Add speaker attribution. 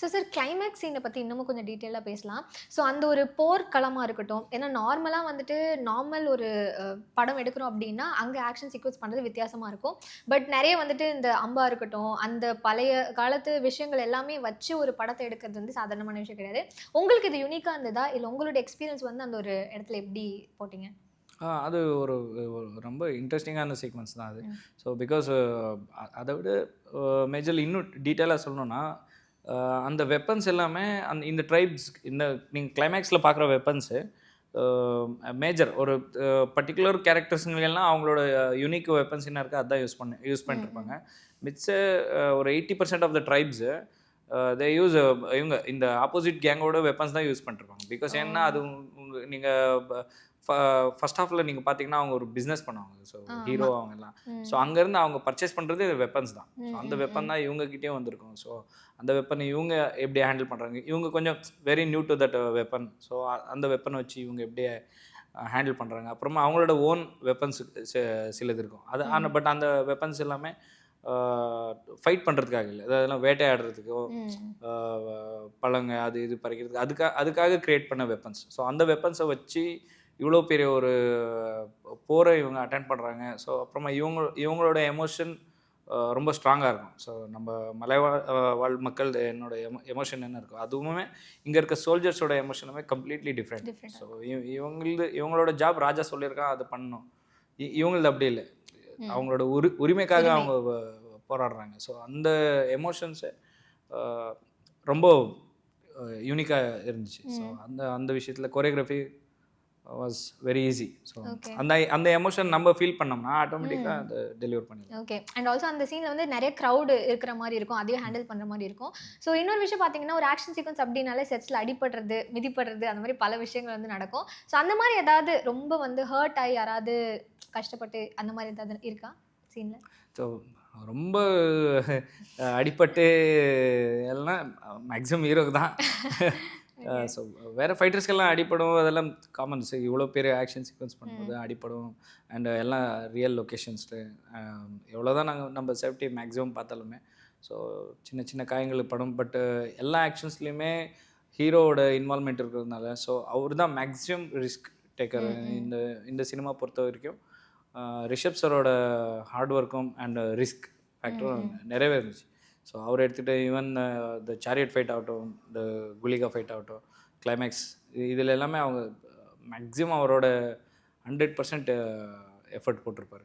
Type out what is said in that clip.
Speaker 1: So sir climax சீனை பத்தி இன்னமும் கொஞ்சம் டீட்டெயிலா பேசலாம். ஸோ அந்த ஒரு போர்க்களமா இருக்கட்டும், ஏன்னா நார்மலா வந்துட்டு நார்மல் ஒரு படம் எடுக்கிறோம் அப்டின்னா, அங்க ஆக்ஷன் சீக்வென்ஸ் பண்றது வித்தியாசமா இருக்கும். பட் நெறைய வந்துட்டு இந்த அம்பா இருக்கட்டும், அந்த பழைய காலத்து விஷயங்கள் எல்லாமே வச்சு ஒரு படத்த எடுக்கிறது வந்து சாதாரணமான விஷயம் கிடையாது. உங்களுக்கு இது யூனிக்கா இருந்ததா? இல்ல உங்களோட எக்ஸ்பீரியன்ஸ் வந்து அந்த ஒரு இடத்துல எப்டி போட்டீங்க?
Speaker 2: அது ஒரு ஒரு ரொம்ப இன்ட்ரெஸ்டிங்கான சீக்வென்ஸ் தான் அது.
Speaker 1: ம்.
Speaker 2: ஸோ பிகாஸ் அத விட மேஜர்லி இன்னும் டீட்டெயிலா சொல்லணும்னா, அ அந்த வெப்பன்ஸ் எல்லாமே இந்த ட்ரைப்ஸ் நீங்க கிளைமேக்ஸ்ல பார்க்குற வெப்பன்ஸு அ மேஜர் ஒரு பர்ட்டிகுலர் கேரக்டர்ஸுங்க எல்லாம் அவங்களோட யூனிக் வெப்பன்ஸ் என்ன இருக்கோ அதான் யூஸ்
Speaker 1: ம், ம்.
Speaker 2: பண்ணிட்டுருப்பாங்க. மிச்ச ஒரு 80% of the tribes they use இவங்க இந்த ஆப்போசிட் கேங்கோட வெப்பன்ஸ் தான் யூஸ் பண்ணிட்டுருப்பாங்க. பிகாஸ்
Speaker 1: ஓ!
Speaker 2: ஏன்னா அது நீங்க ப ஃப ஃபர்ஸ்ட் ஹாஃப்ல நீங்க பார்த்தீங்கன்னா, அவங்க ஒரு பிசினஸ் பண்ணுவாங்க. ஸோ ஹீரோ
Speaker 1: ஆமா.
Speaker 2: அவங்கலாம். ஸோ
Speaker 1: ம்.
Speaker 2: அங்கருந்து அவங்க பர்ச்சேஸ் பண்றது வெப்பன்ஸ் தான். ஸோ
Speaker 1: ம்,
Speaker 2: அந்த
Speaker 1: ம், ம்.
Speaker 2: வெப்பன் தான் இவங்க கிட்டயும் வந்திருக்கும். ஸோ அந்த வெப்பன இவங்க எப்படி ஹேண்டில் பண்றாங்க? இவங்க கொஞ்சம் very new do that weapon. So அந்த வெப்பன வச்சு இவங்க எப்படி ஹேண்டில் பண்றாங்க. அப்புறமா அவங்களோட ஓன் வெப்பன்ஸ் சிலது இருக்கும். அது ஆனா
Speaker 1: ம்.
Speaker 2: பட் அந்த வெப்பன்ஸ் எல்லாமே ஆ ஃபைட் பண்றதுக்காக இல்ல. அதெல்லாம் வேட்டையாடுறதுக்கோ,
Speaker 1: ம்.
Speaker 2: ஆ பழங்க அது இது பறிக்கிறதுக்கு அதுக்காக கிரியேட் பண்ண வெப்பன்ஸ். ஸோ அந்த வெப்பன்ஸ வச்சு இவ்வளோ பெரிய ஒரு போர இவங்க அட்டெண்ட் பண்றாங்க. ஸோ அப்புறமா இவங்களோட எமோஷன் ரொம்ப ஸ்ட்ராங்கா இருக்கும். ஸோ நம்ம வாழ் மக்கள் என்னோட எமோஷன் என்ன இருக்கோ, அதுவுமே இங்க இருக்க சோல்ஜர்ஸோட எமோஷனுமே கம்ப்ளீட்லி டிஃபரெண்ட்.
Speaker 1: டிஃபரெண்ட்டா
Speaker 2: ஸோ
Speaker 1: இருக்கும்.
Speaker 2: இவங்களோட ஜாப் ராஜா சொல்லியிருக்கான் அது பண்ணணும். இவங்களது அப்படி இல்ல.
Speaker 1: ம்.
Speaker 2: அவங்களோட உரிமைக்காக
Speaker 1: உரிமை.
Speaker 2: அவங்க போராடுறாங்க. ஸோ அந்த எமோஷன்ஸ அ ரொம்ப யூனிக்கா இருந்துச்சு. ஸோ
Speaker 1: ம்.
Speaker 2: அந்த அந்த விஷயத்துல choreography was very easy. So
Speaker 1: okay.
Speaker 2: அந்த அந்த எமோஷன் நம்ம ஃபீல் பண்ணோம்னா, ஆட்டோமேட்டிக்கா
Speaker 1: ம்.
Speaker 2: அத டெலிவர் பண்ணிடலாம்.
Speaker 1: ஓகே. அண்ட் ஆல்சோ அந்த சீன்ல வந்து நெறைய கிரவுட் இருக்கிற மாரி இருக்கும். அதையும்
Speaker 2: ம்.
Speaker 1: ஹேண்டில் பண்ற மாரி இருக்கும். ஸோ இன்னொரு விஷயம் பார்த்தீங்கன்னா, ஒரு ஆக்ஷன் சீக்வென்ஸ் அப்டின்னாலே செட்ஸ்ல அடிபடுறது, மிதிப்படுறது அந்த மாரி பல விஷயங்கள் வந்து நடக்கும். ஸோ அந்த மாரி ஏதாவது ரொம்ப வந்து ஹர்ட் ஆயி யாராவது கஷ்டப்பட்டு அந்த மாரி ஏதாவது இருக்கா சீன்ல?
Speaker 2: ஸோ ரொம்ப அடிபட்டு எல்லாம் மேக்ஸிமம் ஹீரோக்கு தான்.
Speaker 1: ஓகே.
Speaker 2: ஸோ வேற ஃபைட்டர்ஸ்க்கெல்லாம் அடிபடும். அதெல்லாம் காமன். இவ்வளோ பெரிய ஆக்ஷன் சீக்வென்ஸ் பண்ணும்போது
Speaker 1: ம்.
Speaker 2: அடிபடும். அண்ட் எல்லாம் ரியல் லொகேஷன்ஸ்ல எவ்வளோதான் நம்ம சேஃப்டி மேக்ஸிமம் பார்த்தாலுமே, ஸோ சின்ன சின்ன காயங்கள் படும். பட் எல்லா ஆக்ஷன்ஸ்லயுமே ஹீரோவோட இன்வால்வ்மென்ட் இருக்கிறதுனால, ஸோ அவரு தான் மேக்ஸிமம் ரிஸ்க் டேக்கர்.
Speaker 1: ம், ம்.
Speaker 2: இந்த இந்த சினிமா பொறுத்தவரைக்கும் ரிஷப் சரோட ஹார்ட் ஒர்க்கும் அண்ட் ரிஸ்க்
Speaker 1: ம்,
Speaker 2: ஃபேக்டரும்
Speaker 1: ம்.
Speaker 2: நிறையவே இருந்துச்சு. ஸோ அவர எடுத்துட்டு ஈவன் த சாரியட் ஃபைட் ஆகட்டும், த குலிகா ஃபைட் ஆகட்டும், கிளைமேக்ஸ் இதில எல்லாமே அவங்க மேக்ஸிமம் அவரோட 100% எஃபோர்ட் போட்டிருப்பாரு.